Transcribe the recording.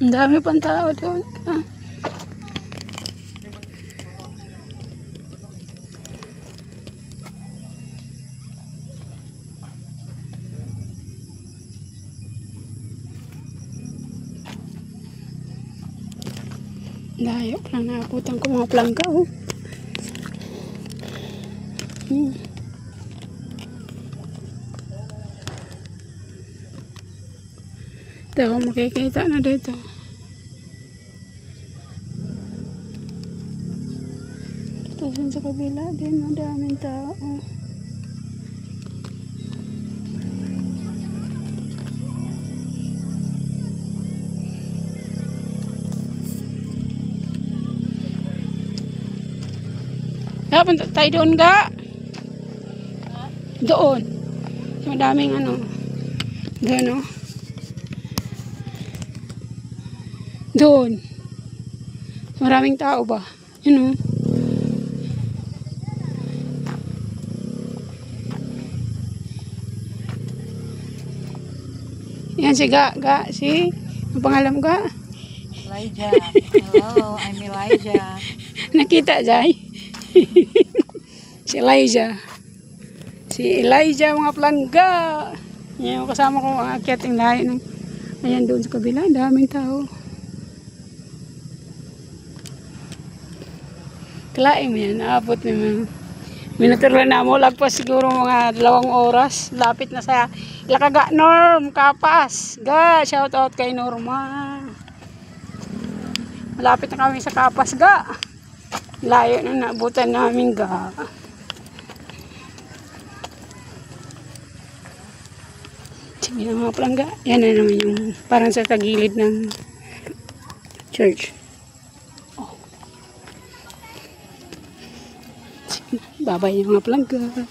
Ang dami pang tao doon. Ah. Layo pa lang naabutan ko mga plangga. Oh. Ito ako makikita na dito. Ito sa kabila din, madaming tao. Punta tayo doon ga. Doon. Madaming ano. Doon o. Doon. Maraming tao ba? Yun o. Yan si Ga. Ga. Si. Ang pangalan mo Ga? Elijah. Hello, I'm Elijah. Nakita Jai. Si Elijah. Si Elijah mga plangga. Yan kasama ko ang akyating lahi ng ayan doon sa kabila. Daming tao. Kalaing mo yan. Naabot naman. Minutur lang na mo. Lagpas siguro mga 2 oras. Lapit na sa Lakaga Norm. Kapas. Ga. Shout out kay Norma. Malapit na kami sa Kapas Ga. Layo na naabutan namin Ga. Sige na mga plangga. Yan na naman yung parang sa tagilid ng church. Oh. Sige na. Babay yung mga plangga.